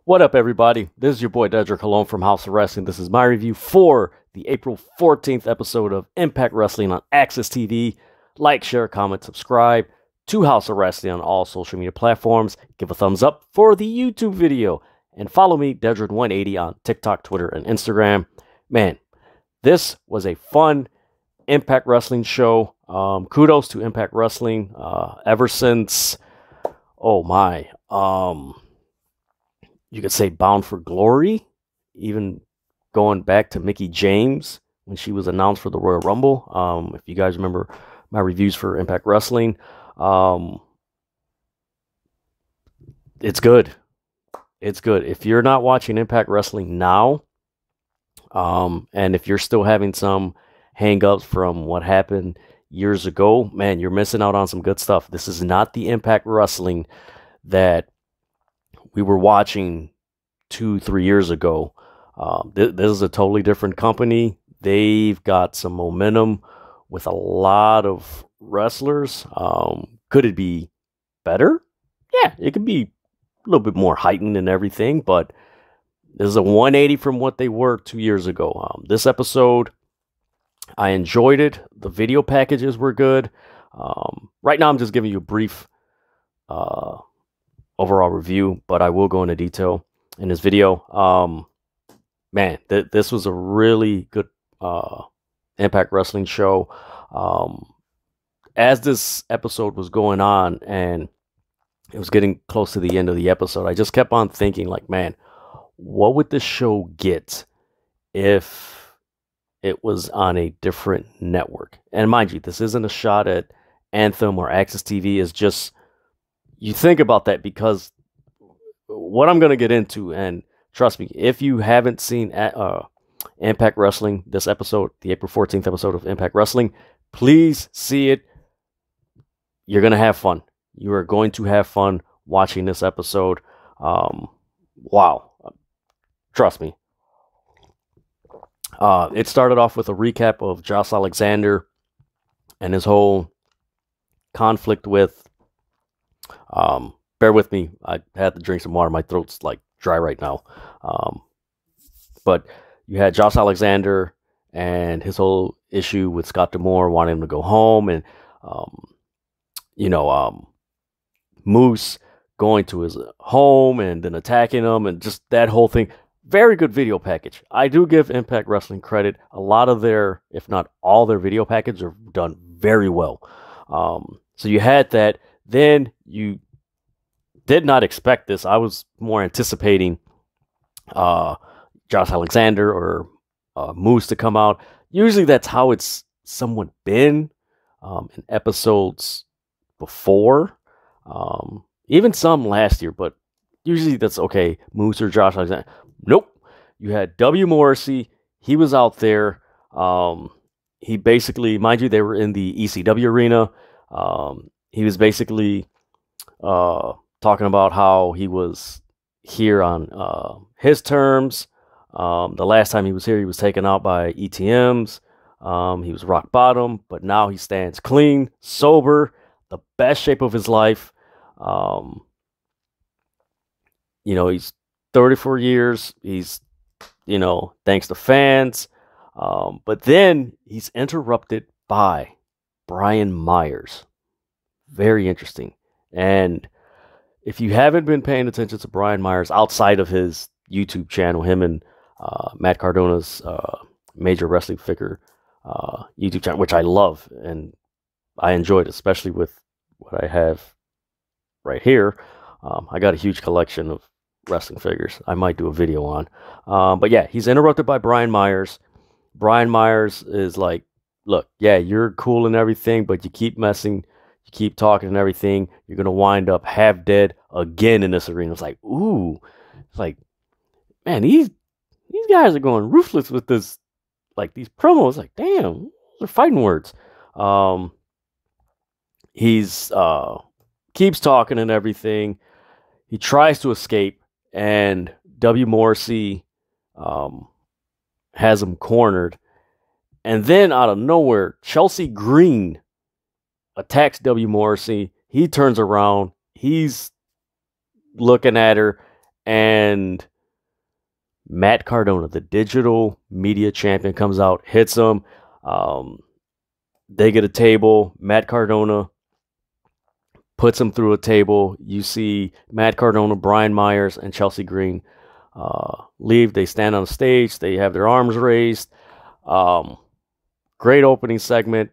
What up, everybody? This is your boy Dedrian Colon from House of Wrestling. This is my review for the April 14th episode of Impact Wrestling on AXS TV. Like, share, comment, subscribe to House of Wrestling on all social media platforms. Give a thumbs up for the YouTube video. And follow me, Dedrian180, on TikTok, Twitter, and Instagram. Man, this was a fun Impact Wrestling show. Kudos to Impact Wrestling. Ever since, you could say Bound for Glory, even going back to Mickie James when she was announced for the Royal Rumble. If you guys remember my reviews for Impact Wrestling, it's good. It's good. If you're not watching Impact Wrestling now, and if you're still having some hang-ups from what happened years ago, man, you're missing out on some good stuff. This is not the Impact Wrestling that we were watching 2-3 years ago. This is a totally different company. They've got some momentum with a lot of wrestlers. Could it be better? Yeah, it could be a little bit more heightened and everything, but this is a 180 from what they were 2 years ago. This episode, I enjoyed it. The video packages were good. Right now, I'm just giving you a brief overall review, but I will go into detail in this video. Man, this was a really good Impact Wrestling show. As this episode was going on and it was getting close to the end of the episode, I just kept on thinking, like, man, what would this show get if it was on a different network? And mind you, this isn't a shot at Anthem or AXS TV. It's just, you think about that because what I'm going to get into, and trust me, if you haven't seen Impact Wrestling, this episode, the April 14th episode of Impact Wrestling, please see it. You're going to have fun. You are going to have fun watching this episode. Wow. Trust me. It started off with a recap of Josh Alexander and his whole conflict with, bear with me, I had to drink some water. My throat's like dry right now. But you had Josh Alexander and his whole issue with Scott D'Amore wanting him to go home, and Moose going to his home and then attacking him, and just that whole thing. Very good video package. I do give Impact Wrestling credit. A lot of their, if not all their video packages are done very well. So you had that. Then you did not expect this. I was more anticipating Josh Alexander or Moose to come out. Usually that's how it's somewhat been in episodes before. Even some last year, but usually that's okay. Moose or Josh Alexander. Nope. You had W.Morrisey. He was out there. He basically, mind you, they were in the ECW arena. He was basically talking about how he was here on his terms. The last time he was here, he was taken out by ETMs. He was rock bottom, but now he stands clean, sober, the best shape of his life. He's 34 years. He's, thanks to fans. But then he's interrupted by Brian Myers. Very interesting. And if you haven't been paying attention to Brian Myers outside of his YouTube channel, him and Matt Cardona's Major Wrestling Figure YouTube channel, which I love and I enjoyed, especially with what I have right here. I got a huge collection of wrestling figures I might do a video on. But yeah, he's interrupted by Brian Myers. Brian Myers is like, look, yeah, you're cool and everything, but you keep messing, you keep talking and everything, you're going to wind up half dead again in this arena. It's like, ooh. It's like, man, these guys are going ruthless with this, like these promos. Like, damn, they're fighting words. He's keeps talking and everything. He tries to escape, and W.Morrisey has him cornered. And then out of nowhere, Chelsea Green attacks W.Morrisey. He turns around. He's looking at her, and Matt Cardona, the digital media champion, comes out, hits him. They get a table. Matt Cardona puts him through a table. You see Matt Cardona, Brian Myers, and Chelsea Green leave. They stand on the stage. They have their arms raised. Great opening segment.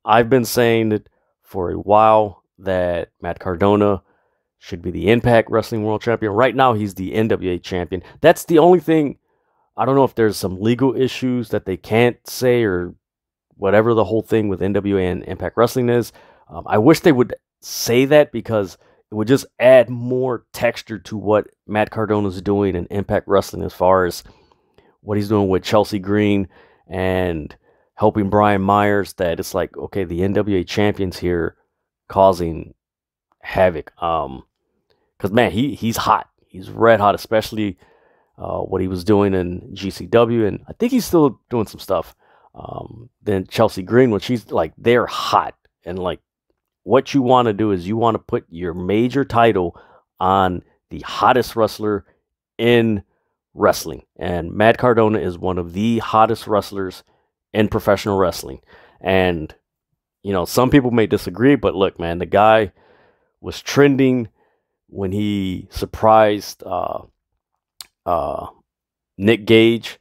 I've been saying it for a while that Matt Cardona should be the Impact Wrestling World Champion. Right now, he's the NWA Champion. That's the only thing. I don't know if there's some legal issues that they can't say or whatever the whole thing with NWA and Impact Wrestling is. I wish they would say that, because it would just add more texture to what Matt Cardona's doing in Impact Wrestling as far as what he's doing with Chelsea Green and helping Brian Myers, that it's like, okay, the NWA champion's here causing havoc. Because, man, he's hot. He's red hot, especially what he was doing in GCW. And I think he's still doing some stuff. Then Chelsea Green, when she's like, they're hot. And like, what you want to do is you want to put your major title on the hottest wrestler in wrestling. And Matt Cardona is one of the hottest wrestlers in professional wrestling. And, you know, some people may disagree, but look, man, the guy was trending when he surprised Nick Gage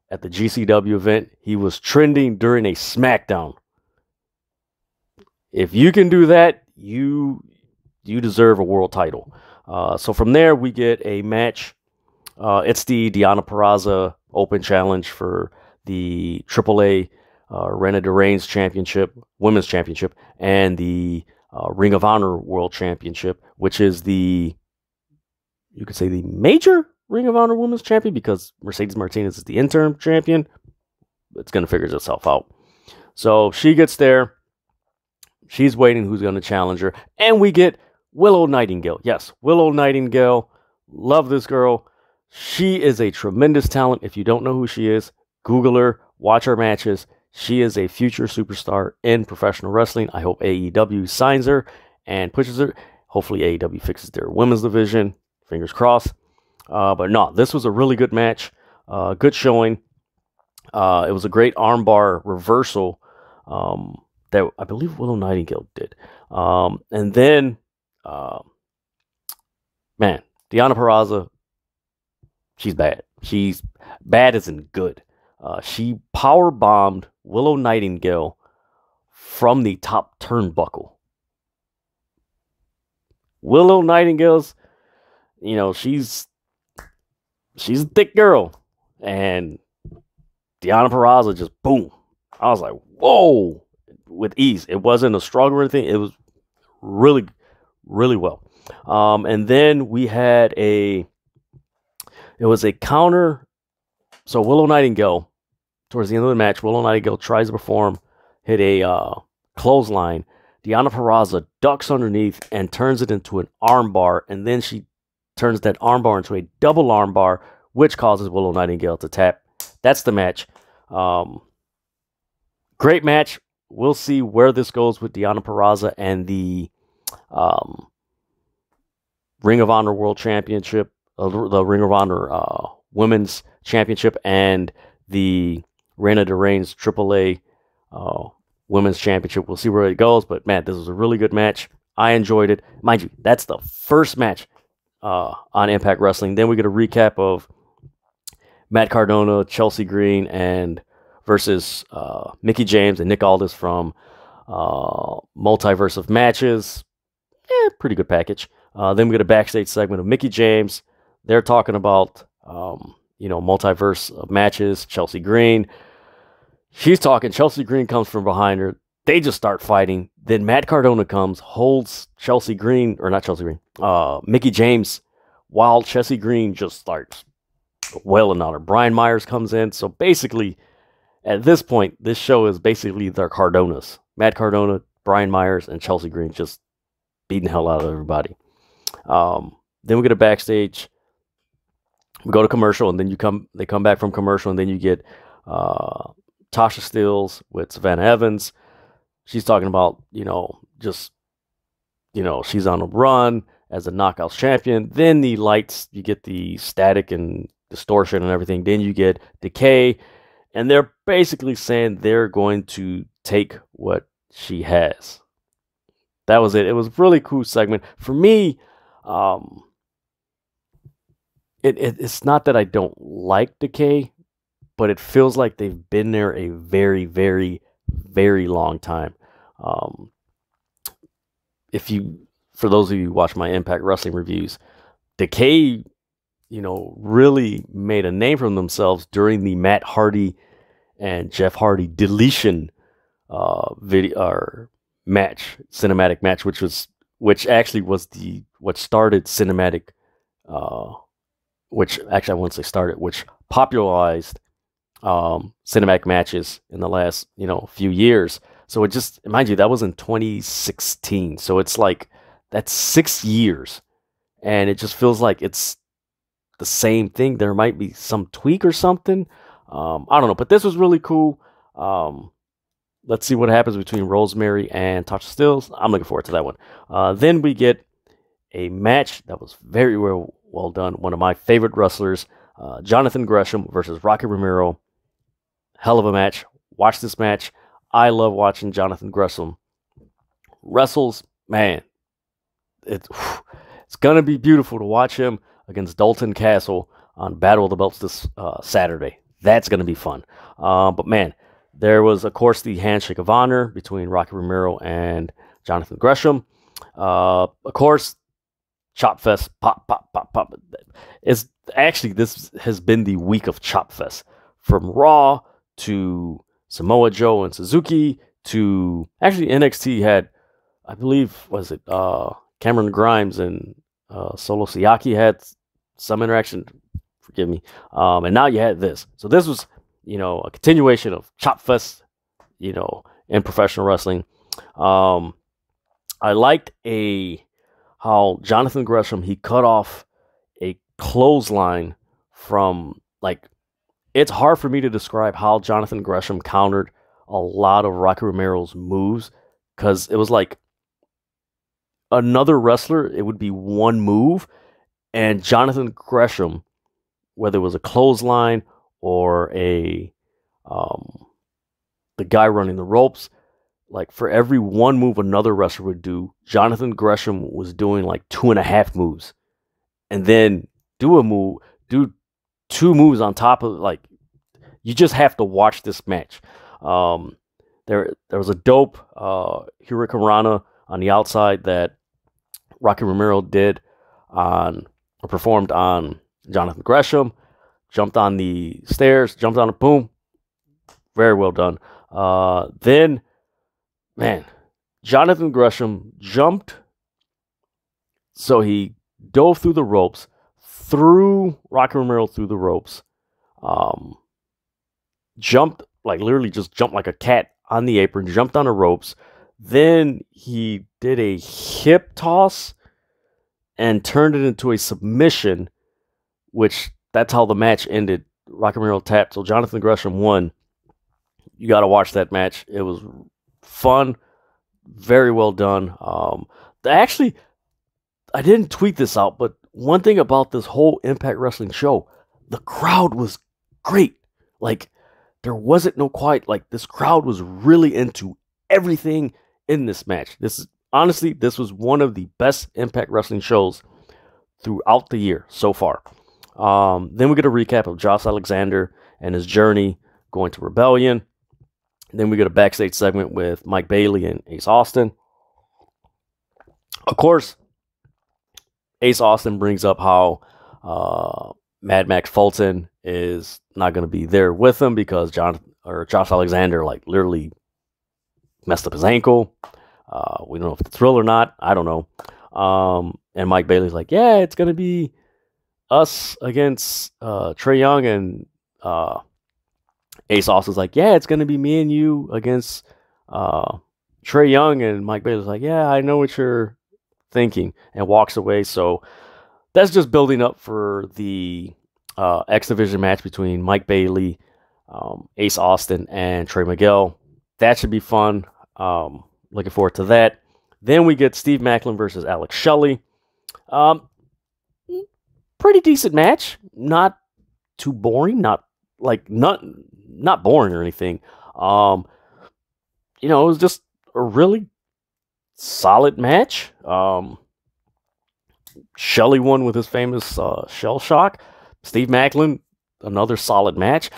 at the GCW event. He was trending during a SmackDown. If you can do that, you deserve a world title. So from there, we get a match. It's the Deonna Purrazzo Open Challenge for the AAA Reina de Reigns Championship, Women's Championship, and the Ring of Honor World Championship, which is you could say the major Ring of Honor Women's Champion, because Mercedes Martinez is the interim champion. It's going to figure itself out. So she gets there. She's waiting who's going to challenge her. And we get Willow Nightingale. Yes, Willow Nightingale. Love this girl. She is a tremendous talent. If you don't know who she is, Google her. Watch her matches. She is a future superstar in professional wrestling. I hope AEW signs her and pushes her. Hopefully AEW fixes their women's division. Fingers crossed. But no, this was a really good match. Good showing. It was a great armbar reversal. That I believe Willow Nightingale did. And then, man, Deonna Purrazzo, she's bad. She's bad as in good. She power bombed Willow Nightingale from the top turnbuckle. Willow Nightingale's, you know, she's a thick girl. And Deonna Purrazzo just boom. I was like, whoa. With ease. It wasn't a struggle or anything. It was really, really well. And then we had it was a counter. So Willow Nightingale, towards the end of the match, Willow Nightingale tries to perform, hit a clothesline. Deonna Purrazzo ducks underneath and turns it into an armbar, and then she turns that armbar into a double armbar, which causes Willow Nightingale to tap. That's the match. Great match. We'll see where this goes with Deonna Purrazzo and the Ring of Honor World Championship, the Ring of Honor Women's Championship, and the Reina de Reigns AAA Women's Championship. We'll see where it goes, but man, this was a really good match. I enjoyed it. Mind you, that's the first match on Impact Wrestling. Then we get a recap of Matt Cardona, Chelsea Green, and versus Mickie James and Nick Aldis from Multiverse of Matches. Pretty good package. Then we get a backstage segment of Mickie James. They're talking about, Multiverse of Matches. Chelsea Green. She's talking. Chelsea Green comes from behind her. They just start fighting. Then Matt Cardona comes, holds Mickie James, while Chelsea Green just starts wailing on her. Brian Myers comes in. So basically, at this point, this show is basically their Cardonas. Matt Cardona, Brian Myers, and Chelsea Green just beating the hell out of everybody. Then we get a backstage. We go to commercial, and then they come back from commercial, and then you get Tasha Steelz with Savannah Evans. She's talking about, she's on a run, as the Knockouts champion. Then the lights, you get the static and distortion and everything. Then you get Decay, and they're basically saying they're going to take what she has. That was it. It was a really cool segment. For me, it's not that I don't like Decay, but it feels like they've been there a very, very, very long time. For those of you who watch my Impact Wrestling reviews, Decay, really made a name for themselves during the Matt Hardy and Jeff Hardy deletion cinematic match, which actually was what started cinematic, which actually I wouldn't say started, which popularized cinematic matches in the last few years. So it just, mind you, that was in 2016. So it's like that's 6 years, and it just feels like it's the same thing. There might be some tweak or something. I don't know, but this was really cool. Let's see what happens between Rosemary and Tasha Steelz. I'm looking forward to that one. Then we get a match that was very well done. One of my favorite wrestlers, Jonathan Gresham versus Rocky Romero. Hell of a match. Watch this match. I love watching Jonathan Gresham wrestles. Man, it's going to be beautiful to watch him against Dalton Castle on Battle of the Belts this Saturday. That's going to be fun. But man, there was, of course, the Handshake of Honor between Rocky Romero and Jonathan Gresham. Of course, Chop Fest, pop, pop, pop, pop. It's actually, this has been the week of Chop Fest. From Raw to Samoa Joe and Suzuki to, actually NXT had, I believe, was it Cameron Grimes and Solo Siaki had some interaction. Forgive me. And now you had this. So this was, a continuation of Chop Fest, in professional wrestling. I liked how Jonathan Gresham, he cut off a clothesline from, it's hard for me to describe how Jonathan Gresham countered a lot of Rocky Romero's moves, because it was like another wrestler, it would be one move, and Jonathan Gresham, whether it was a clothesline or the guy running the ropes, for every one move another wrestler would do, Jonathan Gresham was doing 2.5 moves, and then do 2 moves on top of you just have to watch this match. There was a dope Hurricane Rana on the outside that Rocky Romero performed on Jonathan Gresham. Jumped on the stairs, jumped on a boom. Very well done. Then, man, Jonathan Gresham jumped. So he dove through the ropes, threw Rocky Romero through the ropes, jumped, literally just jumped like a cat on the apron, jumped on the ropes. Then he did a hip toss and turned it into a submission, which that's how the match ended. Rocky Romero tapped, so Jonathan Gresham won. You got to watch that match. It was fun, very well done. Actually, I didn't tweet this out, but one thing about this whole Impact Wrestling show, the crowd was great. There wasn't no quiet. This crowd was really into everything in this match. This was one of the best Impact Wrestling shows throughout the year so far. Then we get a recap of Josh Alexander and his journey going to Rebellion. Then we get a backstage segment with Mike Bailey and Ace Austin. Of course, Ace Austin brings up how Mad Max Fulton is not going to be there with him because Josh Alexander literally messed up his ankle. We don't know if it's real or not. I don't know. And Mike Bailey's like, yeah, it's going to be us against Trae Young, and Ace Austin's like, yeah, it's going to be me and you against Trae Young, and Mike Bailey's like, yeah, I know what you're thinking, and walks away. So that's just building up for the X Division match between Mike Bailey, Ace Austin, and Trey Miguel. That should be fun. Looking forward to that. Then we get Steve Maclin versus Alex Shelley. Um, Pretty decent match. Not too boring. Not boring or anything. Um, it was just a really solid match. Shelley won with his famous shell shock. Steve Macklin, another solid match.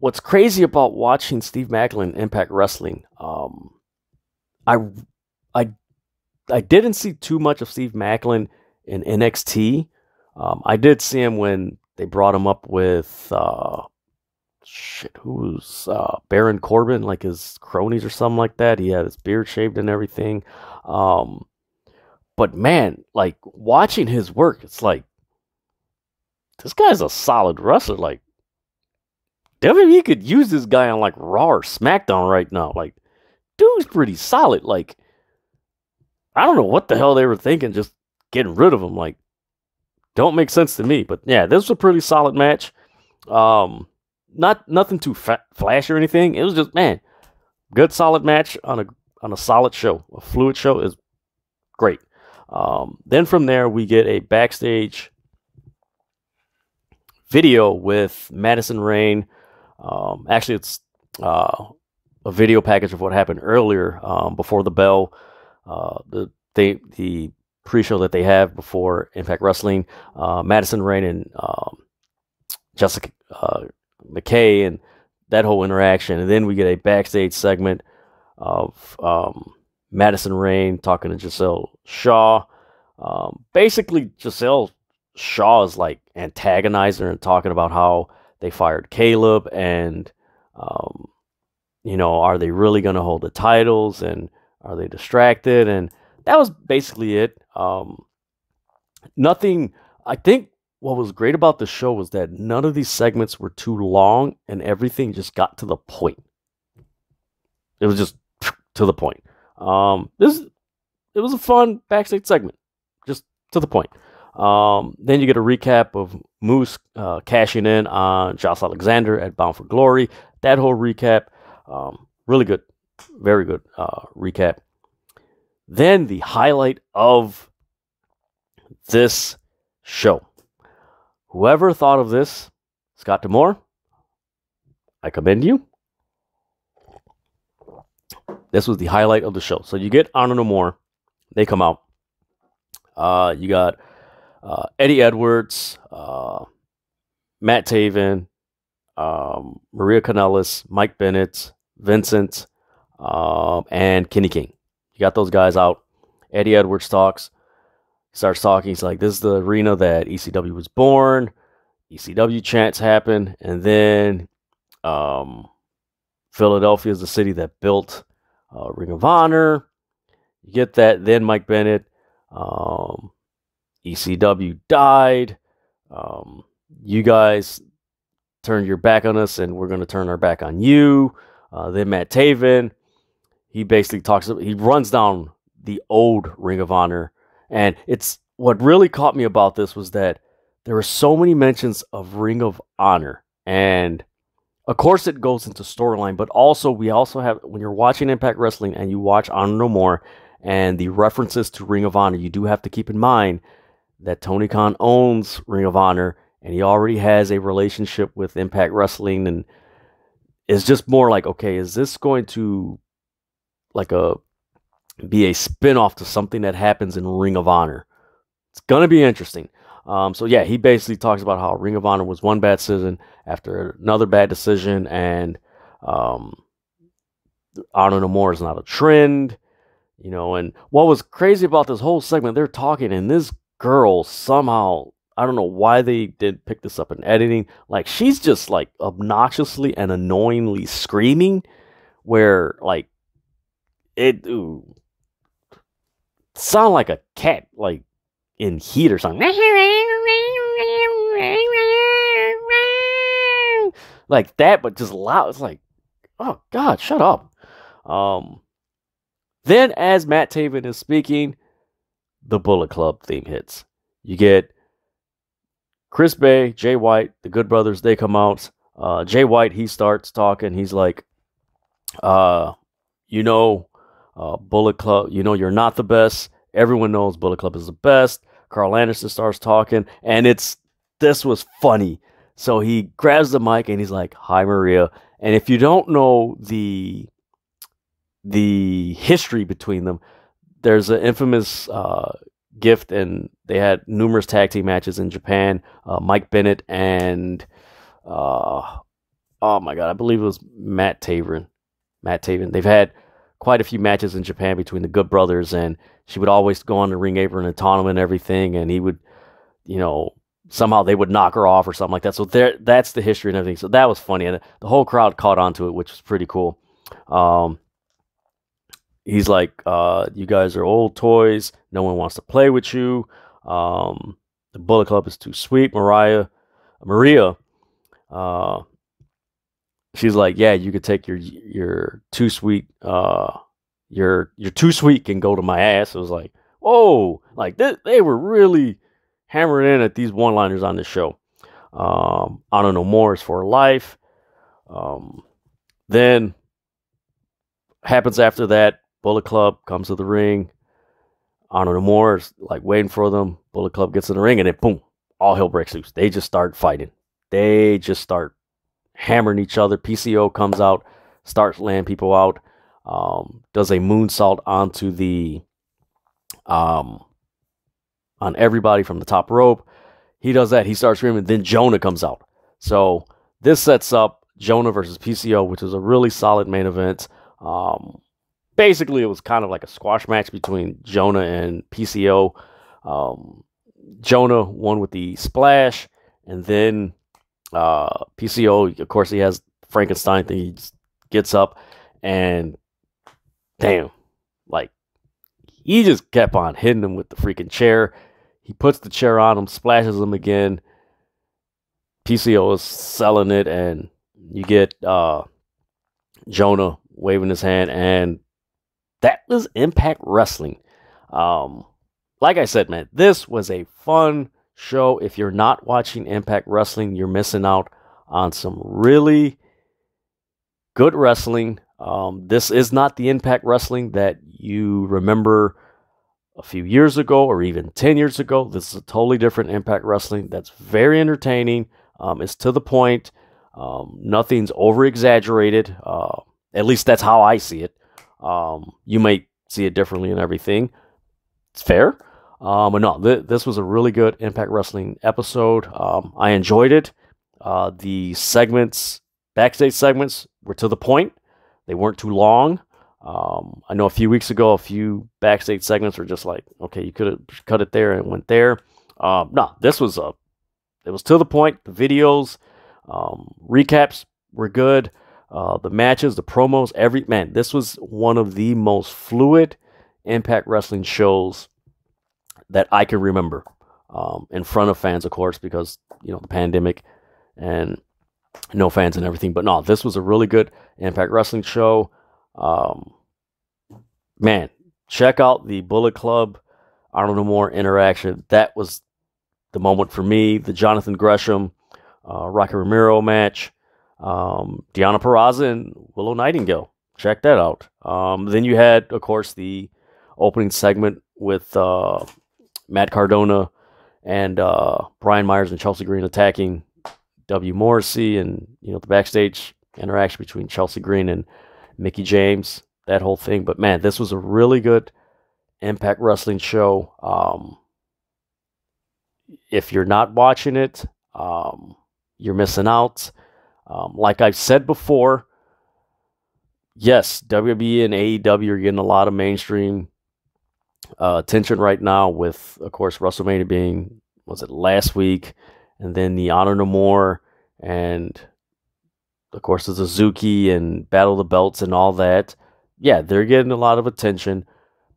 What's crazy about watching Steve Macklin Impact Wrestling. I I I didn't see too much of Steve Macklin in NXT. I did see him when they brought him up with who's Baron Corbin, like his cronies or something like that. He had his beard shaved and everything. But man, like watching his work, it's like this guy's a solid wrestler. Like WWE could use this guy on like Raw or SmackDown right now. Like, dude's pretty solid. Like, I don't know what the hell they were thinking, just getting rid of him. Like, don't make sense to me. But yeah, this was a pretty solid match. Nothing too flash or anything. It was just, man, good solid match on a solid show. A fluid show is great. Then from there we get a backstage video with Madison Rayne. Actually, it's a video package of what happened earlier before the bell. The pre-show that they have before Impact Wrestling. Madison Rayne and Jessica McKay and that whole interaction. And then we get a backstage segment of Madison Rayne talking to Giselle Shaw. Basically, Giselle Shaw is like antagonizing her and talking about how they fired Caleb and, are they really going to hold the titles and are they distracted? And that was basically it. Nothing, I think what was great about the show was that none of these segments were too long and everything just got to the point. It was just to the point. It was a fun backstage segment, just to the point. Then you get a recap of Moose cashing in on Josh Alexander at Bound for Glory. That whole recap, really good, very good recap. Then the highlight of this show. Whoever thought of this, Scott D'Amore, I commend you. This was the highlight of the show. So you get Honor No More. They come out. You got Eddie Edwards, Matt Taven, Maria Kanellis, Mike Bennett, Vincent, and Kenny King. You got those guys out. Eddie Edwards starts talking. He's like, this is the arena that ECW was born. ECW chants happen. And then Philadelphia is the city that built Ring of Honor. You get that. Then Mike Bennett, ECW died. You guys turned your back on us and we're going to turn our back on you. Then Matt Taven, he basically he runs down the old Ring of Honor. And it's what really caught me about this was that there were so many mentions of Ring of Honor. And of course it goes into storyline, but we also have, when you're watching Impact Wrestling and you watch Honor No More and the references to Ring of Honor, you do have to keep in mind that Tony Khan owns Ring of Honor and he already has a relationship with Impact Wrestling, and it's just more like, okay, is this going to be a spin-off to something that happens in Ring of Honor? It's going to be interesting. So yeah, he basically talks about how Ring of Honor was one bad decision after another bad decision, and Honor No More is not a trend, and what was crazy about this whole segment, they're talking, and this girl somehow, I don't know why they did pick this up in editing, like she's just like obnoxiously and annoyingly screaming, where like it sound like a cat like in heat or something. Like that, but just loud. It's like, oh God, shut up. Then as Matt Taven is speaking, the Bullet Club theme hits. You get Chris Bay, Jay White, the Good Brothers, they come out. Jay White, he starts talking. He's like, Bullet Club, you're not the best. Everyone knows Bullet Club is the best. Carl Anderson starts talking, and this was funny. So he grabs the mic and he's like, "Hi, Maria." And if you don't know the history between them, there's an infamous gift, and they had numerous tag team matches in Japan. Mike Bennett and oh my god, I believe it was Matt Taven. They've had quite a few matches in Japan between the Good Brothers, and she would always go on the ring apron and taunt him and everything, and he would, somehow they would knock her off or something like that. So that's the history and everything. So that was funny, and the whole crowd caught on to it, which was pretty cool. He's like, you guys are old toys. No one wants to play with you. The Bullet Club is too sweet. Maria, she's like, yeah, you could take your too sweet, your too sweet can go to my ass. It was like, whoa, like they were really hammering in at these one-liners on this show. I don't know, more is for life. Then happens after that, Bullet Club comes to the ring. Honor No More is like waiting for them. Bullet Club gets in the ring, and then boom, all hell breaks loose. They just start fighting. They just start hammering each other. PCO comes out, starts laying people out, does a moonsault onto the on everybody from the top rope. He does that. He starts screaming. Then Jonah comes out. So this sets up Jonah versus PCO, which is a really solid main event. Basically, it was kind of like a squash match between Jonah and PCO. Jonah won with the splash, and then PCO, of course, he has Frankenstein thing. He gets up, and damn, like, he just kept on hitting him with the freaking chair. He puts the chair on him, splashes him again. PCO is selling it, and you get Jonah waving his hand, and that was Impact Wrestling. Like I said, man, this was a fun show. If you're not watching Impact Wrestling, you're missing out on some really good wrestling. This is not the Impact Wrestling that you remember a few years ago or even 10 years ago. This is a totally different Impact Wrestling that's very entertaining. It's to the point. Nothing's over-exaggerated. At least that's how I see it. You might see it differently and everything. It's fair. But no, this was a really good Impact Wrestling episode. I enjoyed it. The backstage segments were to the point. They weren't too long. I know a few weeks ago, a few backstage segments were just like, okay, you could have cut it there and went there. No, it was to the point. The videos, recaps were good. The matches, the promos, this was one of the most fluid Impact Wrestling shows that I can remember, in front of fans, of course, because, the pandemic and no fans and everything. But no, this was a really good Impact Wrestling show. Check out the Bullet Club, Honor No More interaction. That was the moment for me. The Jonathan Gresham, Rocky Romero match. Deonna Purrazzo and Willow Nightingale. Check that out. Then you had, of course, the opening segment with Matt Cardona and Brian Myers and Chelsea Green attacking W.Morrisey, and the backstage interaction between Chelsea Green and Mickie James, that whole thing. But man, this was a really good Impact Wrestling show. If you're not watching it, you're missing out. Like I've said before, yes, WWE and AEW are getting a lot of mainstream attention right now with, of course, WrestleMania being, was it last week? And then the Honor No More, and of course the Suzuki and Battle of the Belts and all that. Yeah, they're getting a lot of attention,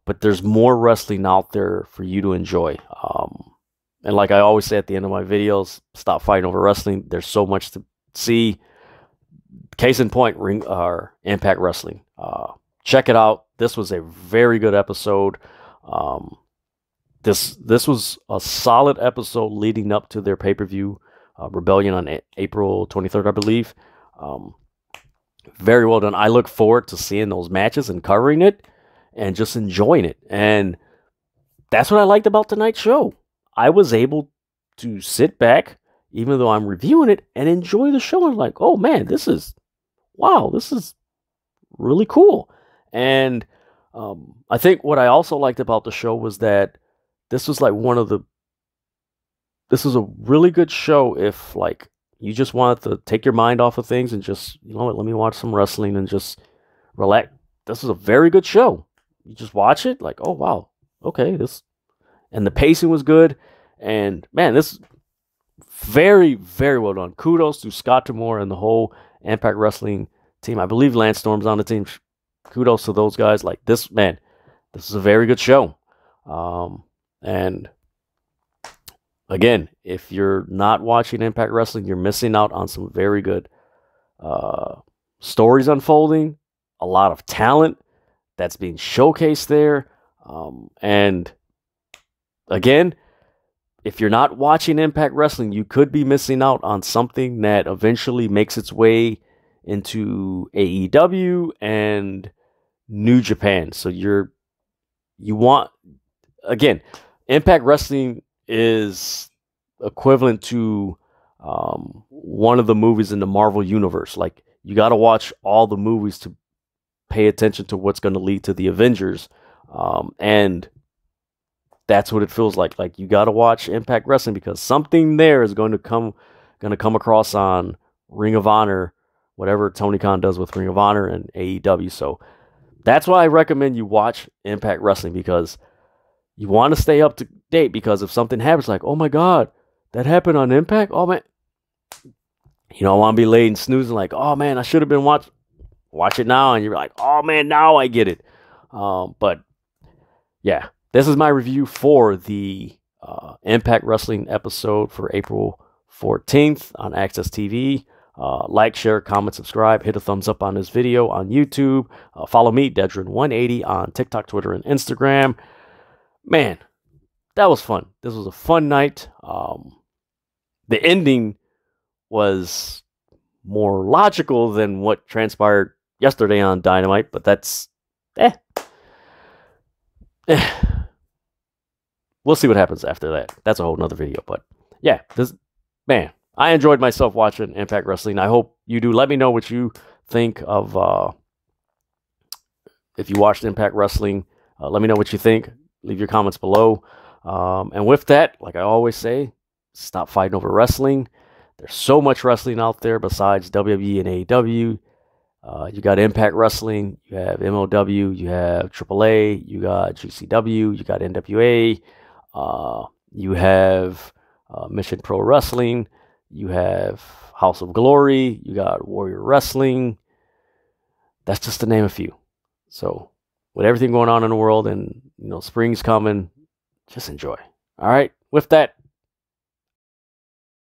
but there's more wrestling out there for you to enjoy. And like I always say at the end of my videos, stop fighting over wrestling. There's so much to see. Case in point, Impact Wrestling. Check it out. This was a very good episode. This was a solid episode leading up to their pay-per-view Rebellion on April 23rd, I believe. Very well done. I look forward to seeing those matches and covering it and just enjoying it. And that's what I liked about tonight's show. I was able to sit back, even though I'm reviewing it, and enjoy the show. And like, oh man, this is really cool. And I think what I also liked about the show was that this was like this was a really good show if like you just wanted to take your mind off of things and just, you know what, let me watch some wrestling and just relax. This was a very good show. You just watch it like, oh wow, okay, and the pacing was good. And man, this very, very well done. Kudos to Scott D'Amore and the whole Impact Wrestling team. I believe Lance Storm's on the team. Kudos to those guys. Like this, man, this is a very good show. And again, if you're not watching Impact Wrestling, you're missing out on some very good stories unfolding, a lot of talent that's being showcased there. And again, if you're not watching Impact Wrestling, you could be missing out on something that eventually makes its way into AEW and New Japan. So again, Impact Wrestling is equivalent to one of the movies in the Marvel Universe. Like, you got to watch all the movies to pay attention to what's going to lead to the Avengers. And that's what it feels like. Like, you got to watch Impact Wrestling because something there is going to come across on Ring of Honor, whatever Tony Khan does with Ring of Honor and AEW. So that's why I recommend you watch Impact Wrestling, because you want to stay up to date, because if something happens like, oh my God, that happened on Impact? Oh man. You don't want to be late and snoozing like, oh man, I should have been watch it now. And you're like, oh man, now I get it. But yeah, this is my review for the Impact Wrestling episode for April 14th on Access TV. Like, share, comment, subscribe, hit a thumbs up on this video on YouTube. Follow me, Dedrian180, on TikTok, Twitter, and Instagram. Man, that was fun. This was a fun night. The ending was more logical than what transpired yesterday on Dynamite, but that's we'll see what happens after that. That's a whole nother video. But yeah, I enjoyed myself watching Impact Wrestling. I hope you do. Let me know what you think of if you watched Impact Wrestling. Let me know what you think. Leave your comments below. And with that, like I always say, stop fighting over wrestling. There's so much wrestling out there besides WWE and AEW. You got Impact Wrestling, you have MLW, you have AAA, you got GCW, you got NWA, you have Mission Pro Wrestling, you have House of Glory, you got Warrior Wrestling. That's just to name a few. So with everything going on in the world, and spring's coming, just enjoy. All right, with that,